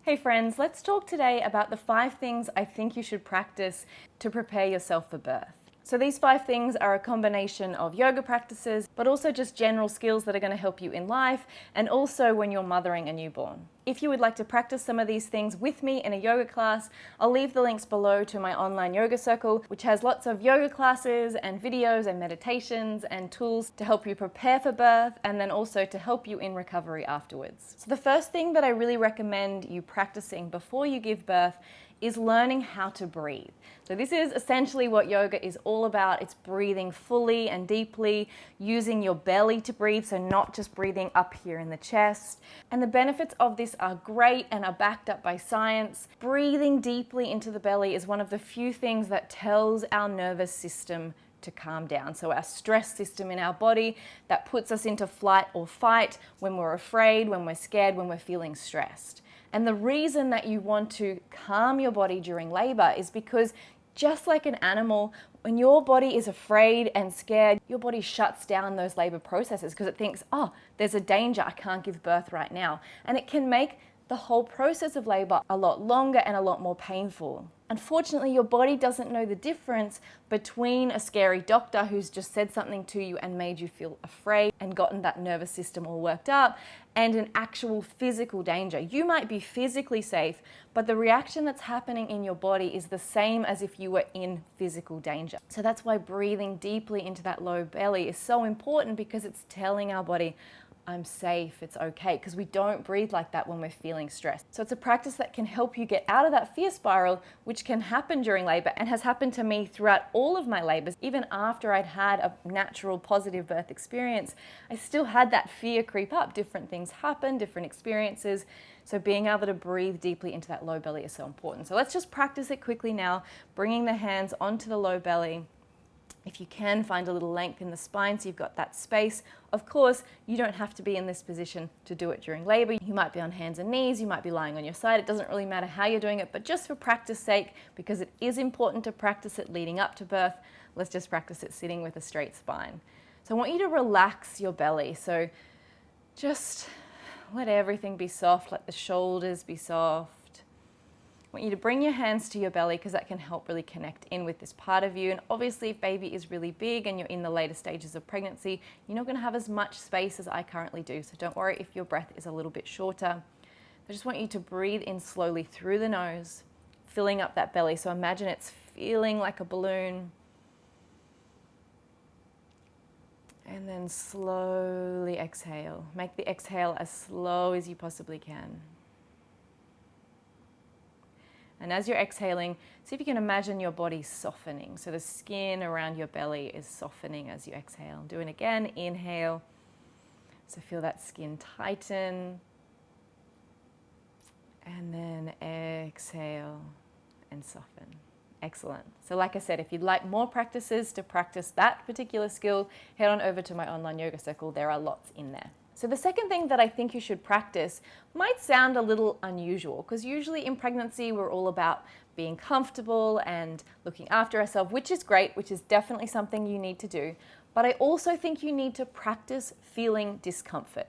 Hey friends, let's talk today about the 5 things I think you should practice to prepare yourself for birth. So these 5 things are a combination of yoga practices, but also just general skills that are going to help you in life and also when you're mothering a newborn. If you would like to practice some of these things with me in a yoga class, I'll leave the links below to my online yoga circle, which has lots of yoga classes and videos and meditations and tools to help you prepare for birth and then also to help you in recovery afterwards. So the first thing that I really recommend you practicing before you give birth is learning how to breathe. So this is essentially what yoga is all about. It's breathing fully and deeply, using your belly to breathe, so not just breathing up here in the chest. And the benefits of this are great and are backed up by science. Breathing deeply into the belly is one of the few things that tells our nervous system to calm down. So our stress system in our body that puts us into flight or fight when we're afraid, when we're scared, when we're feeling stressed. And the reason that you want to calm your body during labor is because just like an animal, when your body is afraid and scared, your body shuts down those labor processes because it thinks, oh, there's a danger, I can't give birth right now. And it can make the whole process of labor a lot longer and a lot more painful. Unfortunately, your body doesn't know the difference between a scary doctor who's just said something to you and made you feel afraid and gotten that nervous system all worked up and an actual physical danger. You might be physically safe, but the reaction that's happening in your body is the same as if you were in physical danger. So that's why breathing deeply into that low belly is so important, because it's telling our body, I'm safe, it's okay, because we don't breathe like that when we're feeling stressed. So it's a practice that can help you get out of that fear spiral, which can happen during labor and has happened to me throughout all of my labors. Even after I'd had a natural positive birth experience, I still had that fear creep up. Different things happen, different experiences. So being able to breathe deeply into that low belly is so important. So let's just practice it quickly now, bringing the hands onto the low belly. If you can, find a little length in the spine so you've got that space. Of course, you don't have to be in this position to do it during labor. You might be on hands and knees, you might be lying on your side. It doesn't really matter how you're doing it, but just for practice sake, because it is important to practice it leading up to birth, let's just practice it sitting with a straight spine. So I want you to relax your belly. So just let everything be soft, let the shoulders be soft. I want you to bring your hands to your belly because that can help really connect in with this part of you. And obviously if baby is really big and you're in the later stages of pregnancy, you're not going to have as much space as I currently do. So don't worry if your breath is a little bit shorter. I just want you to breathe in slowly through the nose, filling up that belly. So imagine it's feeling like a balloon. And then slowly exhale. Make the exhale as slow as you possibly can. And as you're exhaling, see if you can imagine your body softening. So the skin around your belly is softening as you exhale. Do it again, inhale. So feel that skin tighten. And then exhale and soften. Excellent. So like I said, if you'd like more practices to practice that particular skill, head on over to my online yoga circle. There are lots in there. So the second thing that I think you should practice might sound a little unusual, because usually in pregnancy we're all about being comfortable and looking after ourselves, which is great, which is definitely something you need to do. But I also think you need to practice feeling discomfort.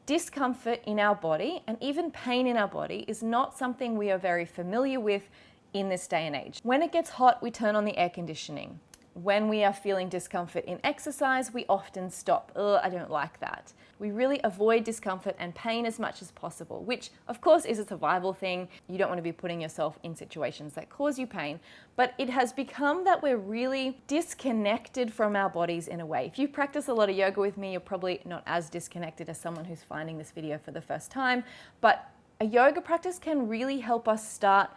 Discomfort in our body and even pain in our body is not something we are very familiar with in this day and age. When it gets hot, we turn on the air conditioning. When we are feeling discomfort in exercise, we often stop. I don't like that. We really avoid discomfort and pain as much as possible, which of course is a survival thing. You don't want to be putting yourself in situations that cause you pain, but it has become that we're really disconnected from our bodies in a way. If you practice a lot of yoga with me, you're probably not as disconnected as someone who's finding this video for the first time, but a yoga practice can really help us start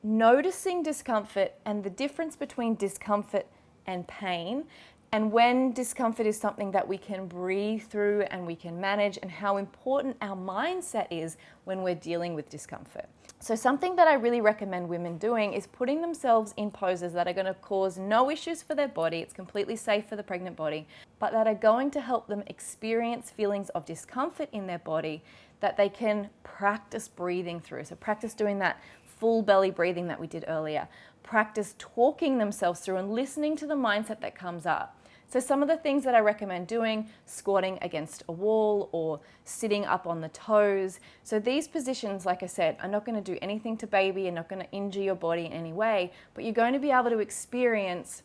noticing discomfort and the difference between discomfort and pain, and when discomfort is something that we can breathe through and we can manage, and how important our mindset is when we're dealing with discomfort. So something that I really recommend women doing is putting themselves in poses that are going to cause no issues for their body, it's completely safe for the pregnant body, but that are going to help them experience feelings of discomfort in their body that they can practice breathing through. So practice doing that full belly breathing that we did earlier. Practice talking themselves through and listening to the mindset that comes up. So some of the things that I recommend doing: squatting against a wall or sitting up on the toes. So these positions, like I said, are not going to do anything to baby and not going to injure your body in any way, but you're going to be able to experience,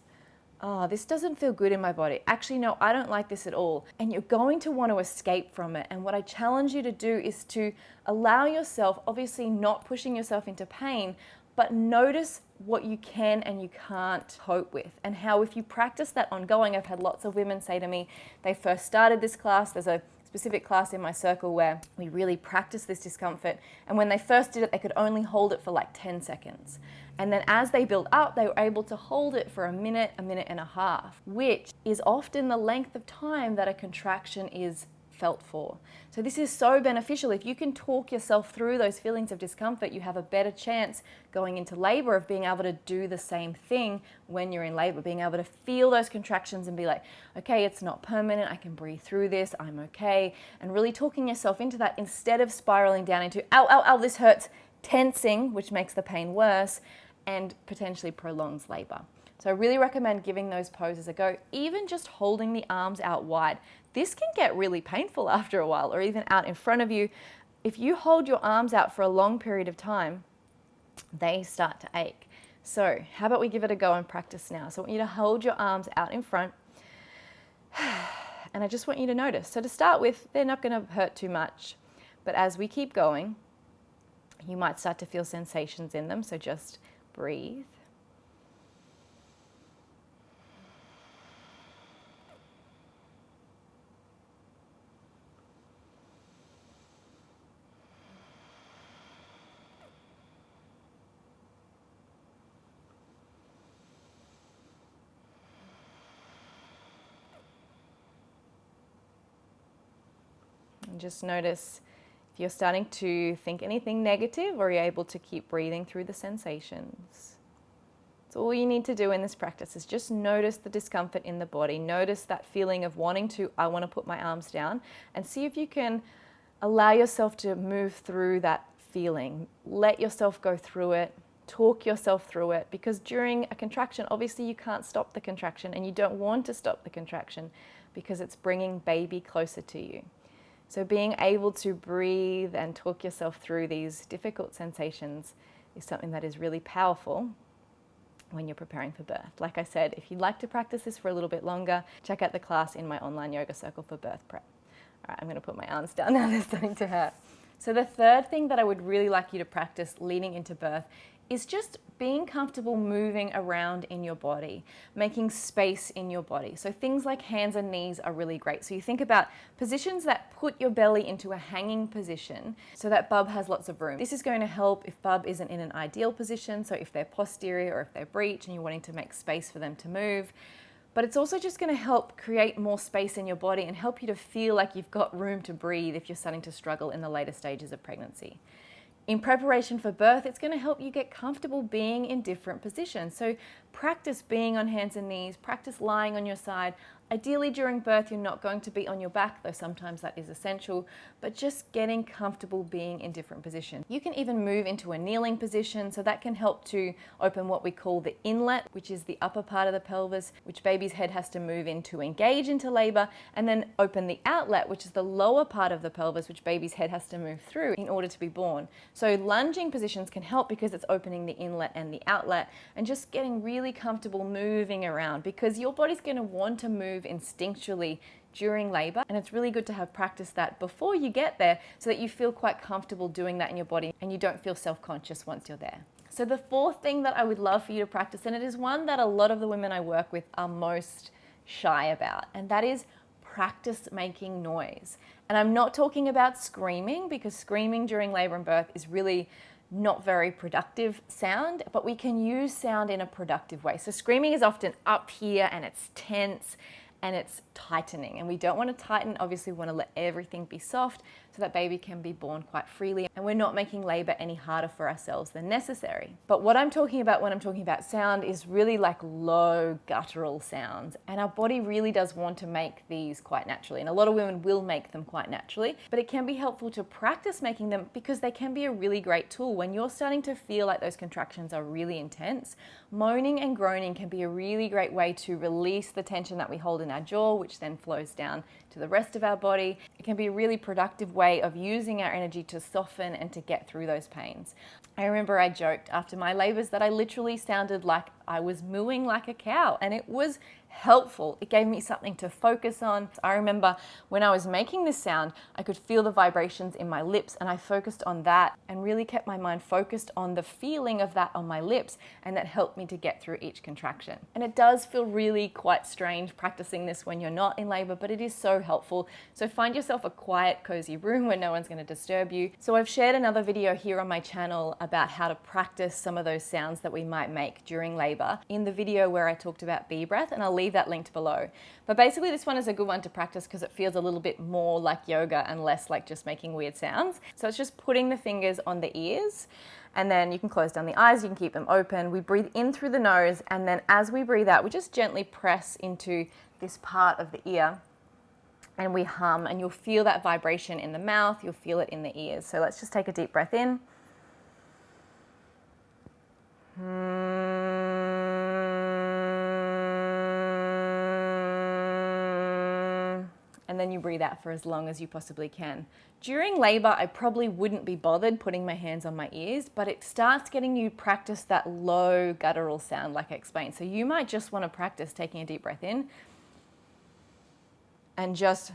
oh, this doesn't feel good in my body. Actually, no, I don't like this at all. And you're going to want to escape from it. And what I challenge you to do is to allow yourself, obviously not pushing yourself into pain, but notice what you can and you can't cope with, and how if you practice that ongoing. I've had lots of women say to me, they first started this class. There's a specific class in my circle where we really practice this discomfort. And when they first did it, they could only hold it for like 10 seconds. And then as they built up, they were able to hold it for a minute and a half, which is often the length of time that a contraction is felt for. So this is so beneficial. If you can talk yourself through those feelings of discomfort, you have a better chance going into labor of being able to do the same thing when you're in labor, being able to feel those contractions and be like, okay, it's not permanent, I can breathe through this, I'm okay. And really talking yourself into that instead of spiraling down into, ow, ow, ow, this hurts, tensing, which makes the pain worse and potentially prolongs labor. So I really recommend giving those poses a go, even just holding the arms out wide. This can get really painful after a while, or even out in front of you. If you hold your arms out for a long period of time, they start to ache. So how about we give it a go and practice now? So I want you to hold your arms out in front, and I just want you to notice. So to start with, they're not going to hurt too much, but as we keep going, you might start to feel sensations in them, so just breathe. And just notice if you're starting to think anything negative, or you're able to keep breathing through the sensations. So all you need to do in this practice is just notice the discomfort in the body. Notice that feeling of wanting to, I want to put my arms down, and see if you can allow yourself to move through that feeling. Let yourself go through it. Talk yourself through it, because during a contraction, obviously you can't stop the contraction, and you don't want to stop the contraction because it's bringing baby closer to you. So being able to breathe and talk yourself through these difficult sensations is something that is really powerful when you're preparing for birth. Like I said, if you'd like to practice this for a little bit longer, check out the class in my online yoga circle for birth prep. All right, I'm going to put my arms down now, they're starting to hurt. So the third thing that I would really like you to practice leading into birth is just being comfortable moving around in your body, making space in your body. So things like hands and knees are really great. So you think about positions that put your belly into a hanging position so that bub has lots of room. This is going to help if bub isn't in an ideal position, so if they're posterior or if they're breech and you're wanting to make space for them to move. But it's also just going to help create more space in your body and help you to feel like you've got room to breathe if you're starting to struggle in the later stages of pregnancy. In preparation for birth, it's going to help you get comfortable being in different positions. So practice being on hands and knees, practice lying on your side. Ideally during birth, you're not going to be on your back, though sometimes that is essential, but just getting comfortable being in different positions. You can even move into a kneeling position, so that can help to open what we call the inlet, which is the upper part of the pelvis, which baby's head has to move in to engage into labor, and then open the outlet, which is the lower part of the pelvis, which baby's head has to move through in order to be born. So lunging positions can help because it's opening the inlet and the outlet, and just getting really comfortable moving around, because your body's going to want to move instinctually during labor, and it's really good to have practiced that before you get there so that you feel quite comfortable doing that in your body and you don't feel self-conscious once you're there. So the fourth thing that I would love for you to practice, and it is one that a lot of the women I work with are most shy about, and that is practice making noise. And I'm not talking about screaming, because screaming during labor and birth is really not very productive sound, but we can use sound in a productive way. So screaming is often up here and it's tense and it's tightening, and we don't want to tighten. Obviously we want to let everything be soft. so that baby can be born quite freely and we're not making labor any harder for ourselves than necessary. But what I'm talking about when I'm talking about sound is really like low guttural sounds, and our body really does want to make these quite naturally, and a lot of women will make them quite naturally, but it can be helpful to practice making them because they can be a really great tool when you're starting to feel like those contractions are really intense. Moaning and groaning can be a really great way to release the tension that we hold in our jaw, which then flows down to the rest of our body. It can be a really productive way of using our energy to soften and to get through those pains. I remember I joked after my labors that I literally sounded like I was mooing like a cow, and it was helpful. It gave me something to focus on. I remember when I was making this sound, I could feel the vibrations in my lips, and I focused on that and really kept my mind focused on the feeling of that on my lips, and that helped me to get through each contraction. And it does feel really quite strange practicing this when you're not in labor, but it is so helpful. So find yourself a quiet, cozy room where no one's going to disturb you. So I've shared another video here on my channel about how to practice some of those sounds that we might make during labor in the video where I talked about bee breath, and I'll leave that linked below. But basically this one is a good one to practice because it feels a little bit more like yoga and less like just making weird sounds. So it's just putting the fingers on the ears, and then you can close down the eyes, you can keep them open. We breathe in through the nose, and then as we breathe out, we just gently press into this part of the ear and we hum, and you'll feel that vibration in the mouth, you'll feel it in the ears. So let's just take a deep breath in. And then you breathe out for as long as you possibly can. During labor, I probably wouldn't be bothered putting my hands on my ears, but it starts getting you practice that low guttural sound like I explained. So you might just want to practice taking a deep breath in and just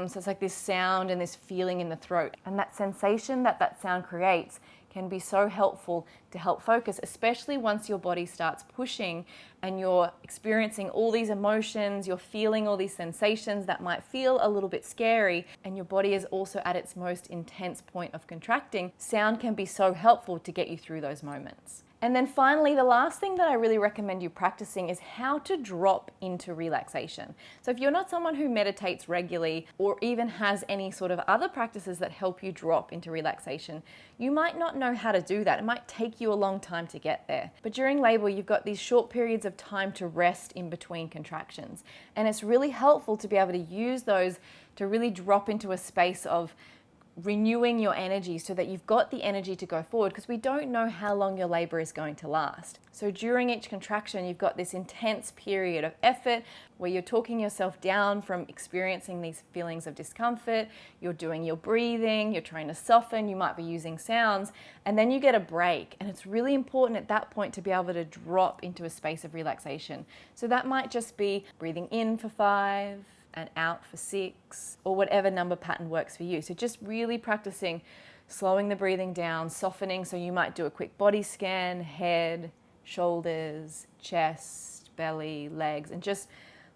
so it's like this sound and this feeling in the throat. And that sensation that that sound creates can be so helpful to help focus, especially once your body starts pushing and you're experiencing all these emotions, you're feeling all these sensations that might feel a little bit scary, and your body is also at its most intense point of contracting. Sound can be so helpful to get you through those moments. And then finally, the last thing that I really recommend you practicing is how to drop into relaxation. So if you're not someone who meditates regularly or even has any sort of other practices that help you drop into relaxation, you might not know how to do that. It might take you a long time to get there. But during labor, you've got these short periods of time to rest in between contractions. And it's really helpful to be able to use those to really drop into a space of renewing your energy so that you've got the energy to go forward, because we don't know how long your labor is going to last. So during each contraction, you've got this intense period of effort where you're talking yourself down from experiencing these feelings of discomfort, you're doing your breathing, you're trying to soften, you might be using sounds, and then you get a break. And it's really important at that point to be able to drop into a space of relaxation. So that might just be breathing in for 5, and out for 6, or whatever number pattern works for you. So just really practicing slowing the breathing down, softening. So you might do a quick body scan, head, shoulders, chest, belly, legs, and just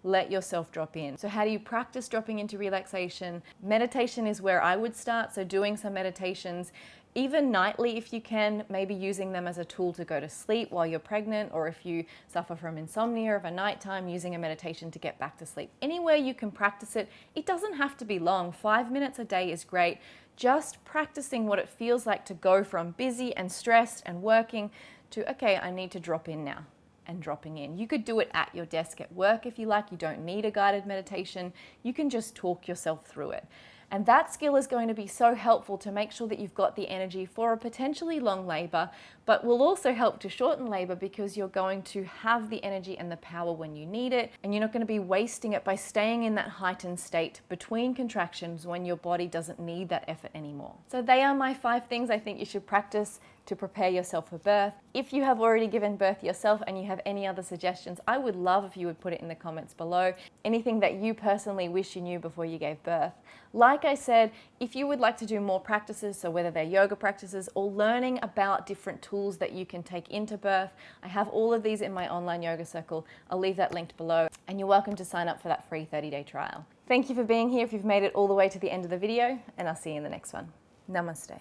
let yourself drop in. So how do you practice dropping into relaxation? Meditation is where I would start. So doing some meditations, even nightly if you can, maybe using them as a tool to go to sleep while you're pregnant, or if you suffer from insomnia of a nighttime, using a meditation to get back to sleep. Anywhere you can practice it. It doesn't have to be long. 5 minutes a day is great. Just practicing what it feels like to go from busy and stressed and working to, okay, I need to drop in now, and dropping in. You could do it at your desk at work if you like. You don't need a guided meditation. You can just talk yourself through it. And that skill is going to be so helpful to make sure that you've got the energy for a potentially long labor, but will also help to shorten labor because you're going to have the energy and the power when you need it, and you're not going to be wasting it by staying in that heightened state between contractions when your body doesn't need that effort anymore. So they are my 5 things I think you should practice to prepare yourself for birth. If you have already given birth yourself and you have any other suggestions, I would love if you would put it in the comments below. Anything that you personally wish you knew before you gave birth. Like I said, if you would like to do more practices, so whether they're yoga practices or learning about different tools that you can take into birth, I have all of these in my online yoga circle. I'll leave that linked below, and you're welcome to sign up for that free 30-day trial. Thank you for being here if you've made it all the way to the end of the video, and I'll see you in the next one. Namaste.